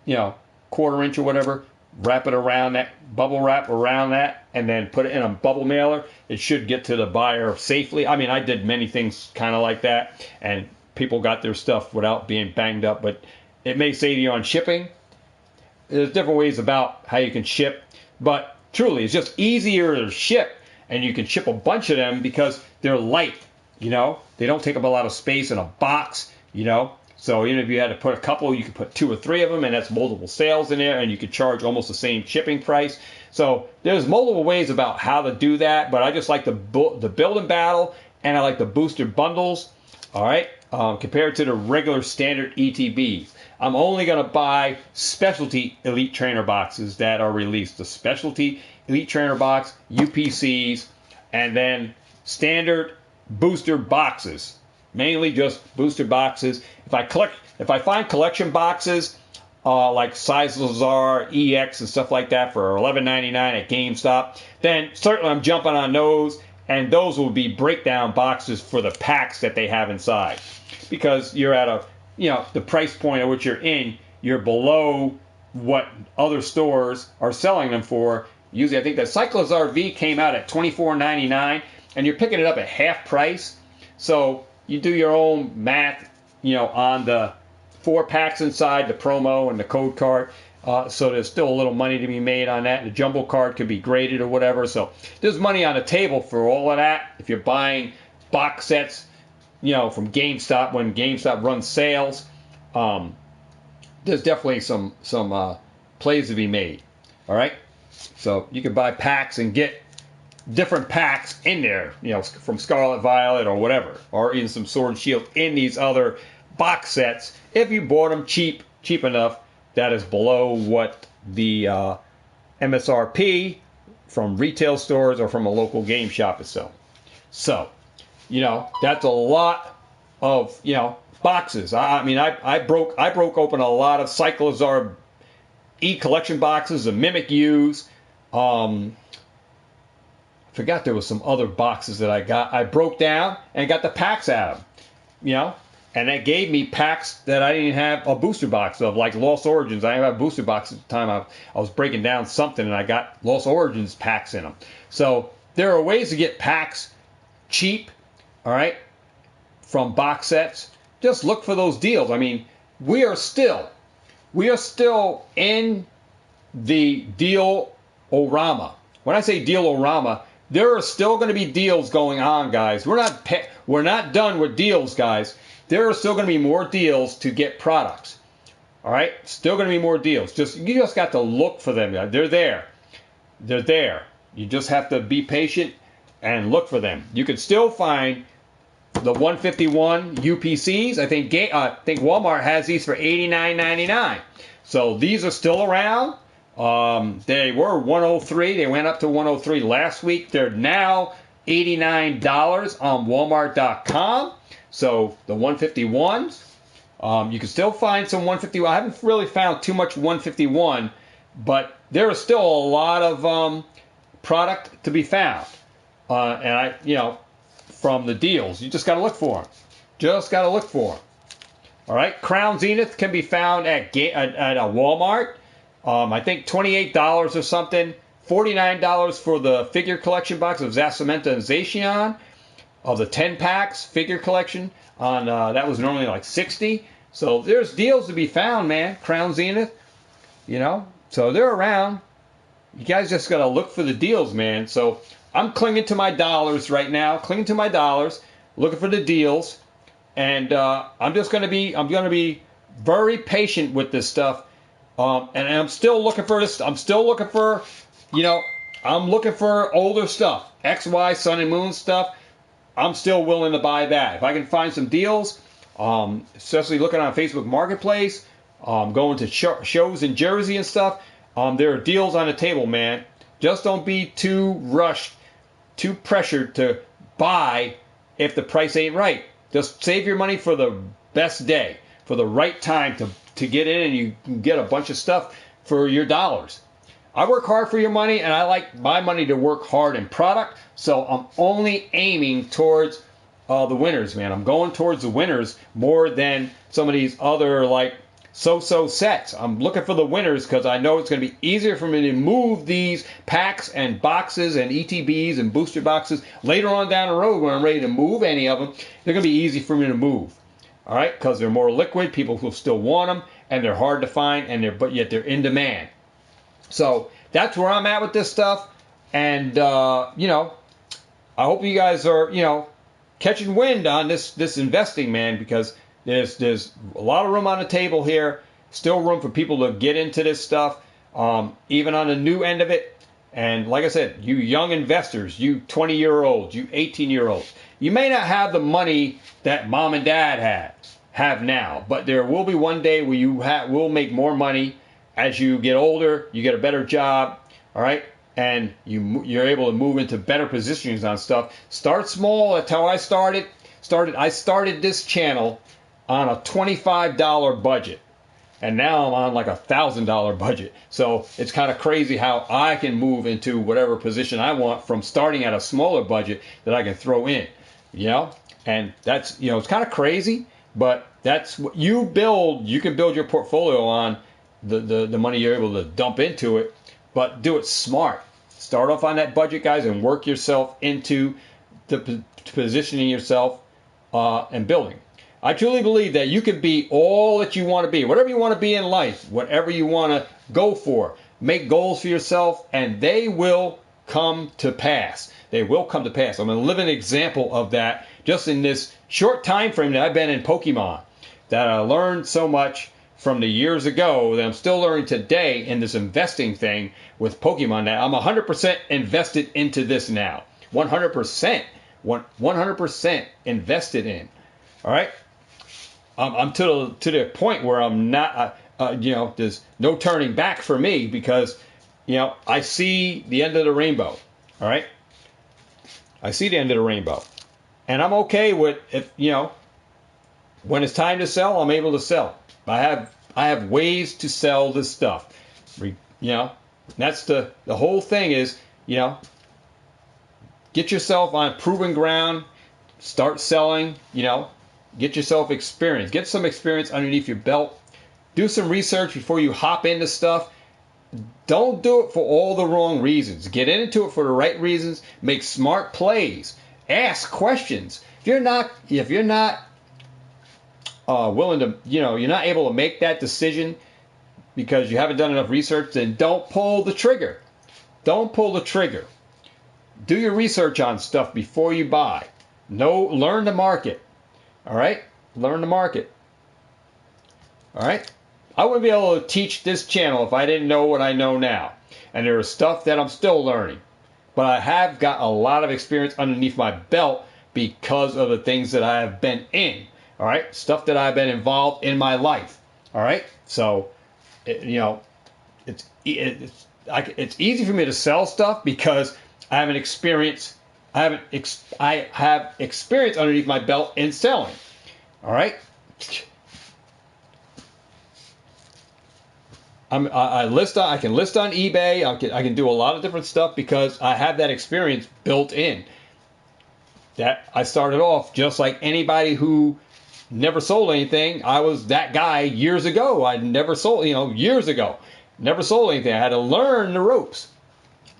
1/4 inch or whatever. Wrap it around that, bubble wrap around that, and then put it in a bubble mailer. It should get to the buyer safely. I mean, I did many things kind of like that, and people got their stuff without being banged up, but it may save you on shipping. There's different ways about how you can ship, but truly, it's just easier to ship, and you can ship a bunch of them because they're light, They don't take up a lot of space in a box, So even if you had to put a couple, you could put 2 or 3 of them, and that's multiple sales in there, and you could charge almost the same shipping price. So there's multiple ways about how to do that, but I just like the Build and Battle, and I like the booster bundles, all right, compared to the regular standard ETBs. I'm only going to buy specialty Elite Trainer boxes that are released. The specialty Elite Trainer box, UPCs, and then standard booster boxes. mainly just booster boxes. If I find collection boxes like Size Lazar, EX, and stuff like that for $11.99 at GameStop, then certainly I'm jumping on those, and those will be breakdown boxes for the packs that they have inside, because you're at a, the price point at which you're in, you're below what other stores are selling them for. Usually, I think that Cyclozar V came out at $24.99, and you're picking it up at half price. So you do your own math, on the 4 packs inside, the promo and the code card. So there's still a little money to be made on that. The jumbo card could be graded or whatever. So there's money on the table for all of that. If you're buying box sets, from GameStop, when GameStop runs sales, there's definitely some plays to be made. All right. So you can buy packs and get different packs in there, from Scarlet Violet or whatever, or even some Sword and Shield in these other box sets if you bought them cheap enough that is below what the MSRP from retail stores or from a local game shop is selling. So, that's a lot of, boxes. I broke open a lot of Cyclozar E collection boxes, the Mimic U's. I forgot there was some other boxes that I got. I broke down and got the packs out of them, and that gave me packs that I didn't have a booster box of, like Lost Origins. I didn't have a booster box at the time. I was breaking down something, and I got Lost Origins packs in them. So there are ways to get packs cheap, all right, from box sets. Just look for those deals. We are still in the deal-orama. When I say deal-orama, there are still going to be deals going on, guys. We're not done with deals, guys. There are still going to be more deals to get products. All right? Still going to be more deals. You just got to look for them. They're there. They're there. You just have to be patient and look for them. You can still find the 151 UPCs. I think Walmart has these for $89.99. So these are still around. They were 103. They went up to 103 last week. They're now $89 on Walmart.com. So the 151s, you can still find some 151. I haven't really found too much 151, but there is still a lot of product to be found. From the deals, you just got to look for them. Just got to look for them. All right, Crown Zenith can be found at a Walmart. I think $28 or something. $49 for the figure collection box of Zasamenta and Zacian of the 10 packs figure collection. That was normally like $60. So there's deals to be found, man. Crown Zenith, so they're around. You guys just got to look for the deals, man. So I'm clinging to my dollars right now. Looking for the deals. And I'm going to be very patient with this stuff. And I'm still looking for this. I'm looking for older stuff. XY, Sun and Moon stuff. I'm still willing to buy that. If I can find some deals, especially looking on Facebook Marketplace, going to shows in Jersey and stuff, there are deals on the table, man. Just don't be too rushed, too pressured to buy if the price ain't right. Just save your money for the best day, for the right time to get in, and you can get a bunch of stuff for your dollars. I work hard for your money, and I like my money to work hard in product, so I'm only aiming towards the winners, man. I'm going towards the winners more than some of these other, so-so sets. I'm looking for the winners because I know it's going to be easier for me to move these packs and boxes and ETBs and booster boxes later on down the road when I'm ready to move any of them. They're going to be easy for me to move, all right, because they're more liquid. People will still want them, and they're hard to find, but yet they're in demand. So that's where I'm at with this stuff, and I hope you guys are catching wind on this investing, man, because there's a lot of room on the table here. Still room for people to get into this stuff, even on the new end of it. And like I said, you young investors, you 20-year-olds, you 18-year-olds, you may not have the money that mom and dad have now, but there will be one day where you will make more money as you get older. You get a better job, all right, and you're able to move into better positions on stuff. Start small. That's how I started. I started this channel on a $25 budget. And now I'm on like $1,000 budget. So it's kind of crazy how I can move into whatever position I want from starting at a smaller budget that I can throw in, And that's, it's kind of crazy, but that's what you build. You can build your portfolio on the money you're able to dump into it, but do it smart. Start off on that budget, guys, and work yourself into the positioning yourself and building. I truly believe that you can be all that you want to be, whatever you want to be in life, whatever you want to go for. Make goals for yourself, and they will come to pass. They will come to pass. I'm a living example of that just in this short time frame that I've been in Pokemart, that I learned so much from the years ago that I'm still learning today in this investing thing with Pokemart. Now, I'm 100% invested into this now. 100%. 100% invested in. All right? I'm to the point where I'm not, there's no turning back for me because, I see the end of the rainbow. All right? I see the end of the rainbow. And I'm okay with, when it's time to sell, I'm able to sell. I have ways to sell this stuff. That's the whole thing is, get yourself on proven ground, start selling, get yourself experience. Get some experience underneath your belt. Do some research before you hop into stuff. Don't do it for all the wrong reasons. Get into it for the right reasons. Make smart plays. Ask questions. If you're not willing to, you're not able to make that decision because you haven't done enough research, then don't pull the trigger. Don't pull the trigger. Do your research on stuff before you buy. Learn the market. All right? Learn the market. All right? I wouldn't be able to teach this channel if I didn't know what I know now. And there is stuff that I'm still learning. But I have got a lot of experience underneath my belt because of the things that I have been in. All right? Stuff that I've been involved in my life. All right? So, it's easy for me to sell stuff because I have experience underneath my belt in selling. All right? I can list on eBay. I can do a lot of different stuff because I have that experience built in. That I started off just like anybody who never sold anything. I was that guy years ago. I never sold, years ago. Never sold anything. I had to learn the ropes.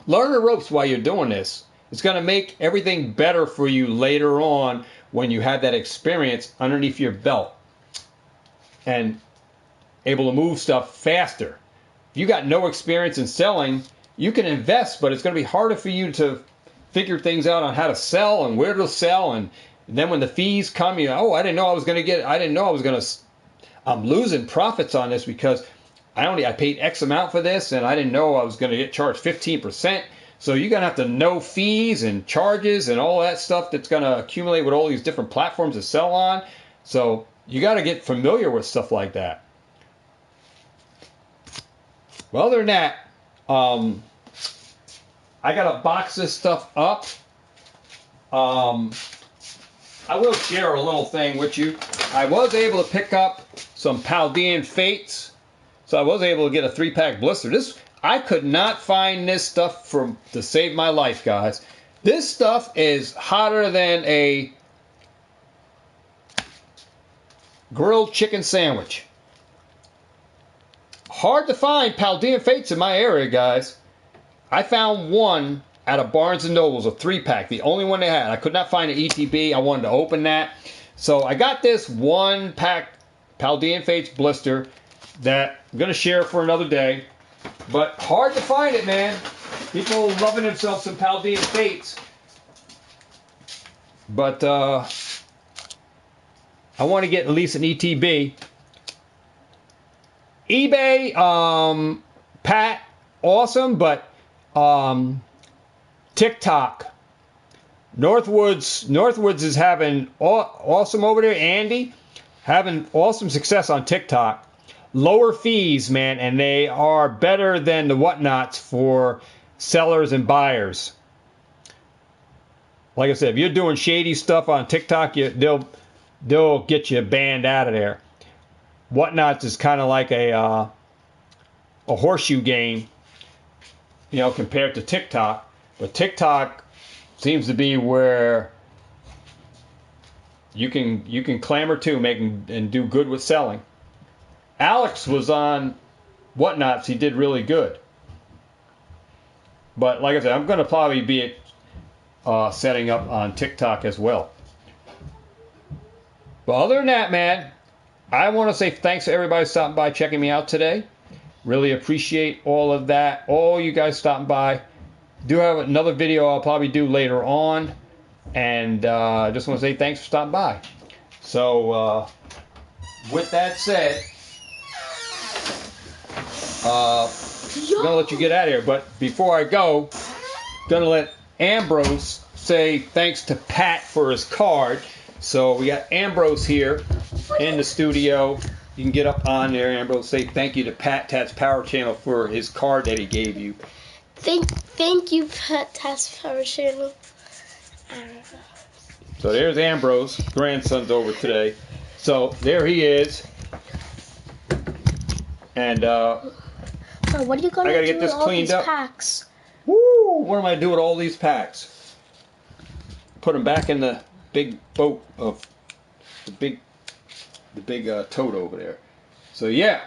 Learn the ropes while you're doing this. It's going to make everything better for you later on when you have that experience underneath your belt and able to move stuff faster. If you got no experience in selling, you can invest, but it's going to be harder for you to figure things out on how to sell and where to sell. And then when the fees come, I didn't know I'm losing profits on this because I paid X amount for this and I didn't know I was going to get charged 15%. So you're going to have to know fees and charges and all that stuff that's going to accumulate with all these different platforms to sell on. So you got to get familiar with stuff like that. Well, other than that, I got to box this stuff up. I will share a little thing with you. I was able to pick up some Paldean Fates. So I was able to get a 3-pack blister. I could not find this stuff to save my life, guys. This stuff is hotter than a grilled chicken sandwich. Hard to find Paldean Fates in my area, guys. I found one at a Barnes & Noble's, a 3-pack, the only one they had. I could not find an ETB. I wanted to open that. So I got this 1-pack Paldean Fates blister that I'm going to share for another day. But hard to find it, man. People loving themselves some Paldean Fates. But I want to get at least an ETB. eBay, Pat, awesome, but TikTok. Northwoods is having awesome over there. Andy, having awesome success on TikTok. Lower fees, man, and they are better than the whatnots for sellers and buyers. like I said, if you're doing shady stuff on TikTok, they'll get you banned out of there. Whatnots is kind of like a horseshoe game, you know, compared to TikTok. But TikTok seems to be where you can clamor to, and do good with selling. Alex was on Whatnots. He did really good. But like I said, I'm going to probably be setting up on TikTok as well. But other than that, man, I want to say thanks to everybody stopping by, checking me out today. Really appreciate all of that. All you guys stopping by. Do have another video I'll probably do later on. And I just want to say thanks for stopping by. So, with that said, I'm going to let you get out of here. But before I go, I'm going to let Ambrose say thanks to Pat for his card. So we got Ambrose here in the studio. You can get up on there, Ambrose. Say thank you to Pat Tat's Power Channel for his card that he gave you. Thank you, Pat Tat's Power Channel. So there's Ambrose. Grandson's over today. So there he is. And what are you gonna I gotta do get this with all cleaned these up. packs? Woo! What am I doing with all these packs? Put them back in the big boat of the big tote over there. So yeah,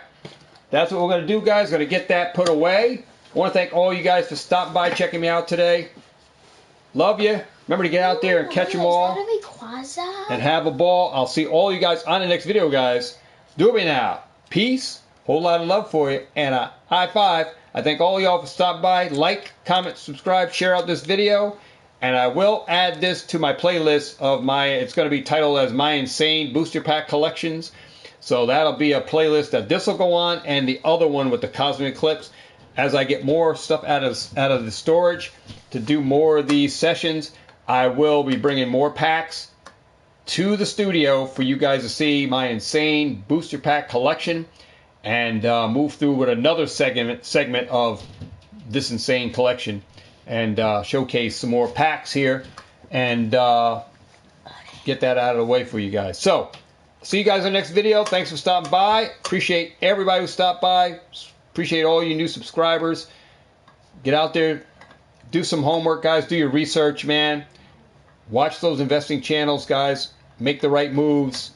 that's what we're gonna do, guys. Gonna get that put away. I want to thank all you guys for stopping by, checking me out today. Love you. Remember to get out there and catch them all. And have a ball. I'll see all you guys on the next video, guys. Do it now. Peace. Whole lot of love for you. And a high five. I thank all y'all for stopping by. Like, comment, subscribe, share out this video. And I will add this to my playlist of it's going to be titled as My Insane Booster Pack Collections. So that'll be a playlist that this will go on, and the other one with the Cosmic Eclipse. As I get more stuff out of the storage to do more of these sessions, I will be bringing more packs to the studio for you guys to see my insane booster pack collection, and move through with another segment of this insane collection, and showcase some more packs here, and get that out of the way for you guys. So, see you guys in the next video. Thanks for stopping by. Appreciate everybody who stopped by. Appreciate all you new subscribers. Get out there, do some homework, guys. Do your research, man. Watch those investing channels, guys. Make the right moves.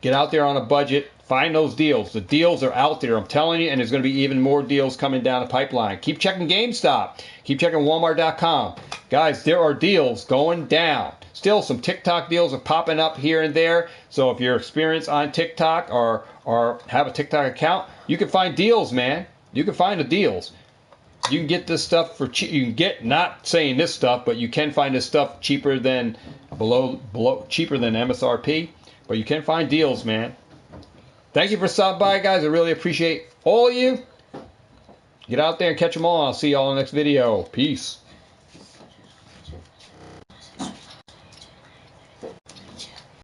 Get out there on a budget. Find those deals. The deals are out there, I'm telling you, and there's going to be even more deals coming down the pipeline. Keep checking GameStop. Keep checking Walmart.com. Guys, there are deals going down. Still, some TikTok deals are popping up here and there. So if you're experienced on TikTok or have a TikTok account, you can find deals, man. You can find the deals. You can get this stuff for cheap. You can get, not saying this stuff, but you can find this stuff cheaper than cheaper than MSRP. But you can find deals, man. Thank you for stopping by, guys. I really appreciate all of you. Get out there and catch them all. I'll see y'all in the next video. Peace.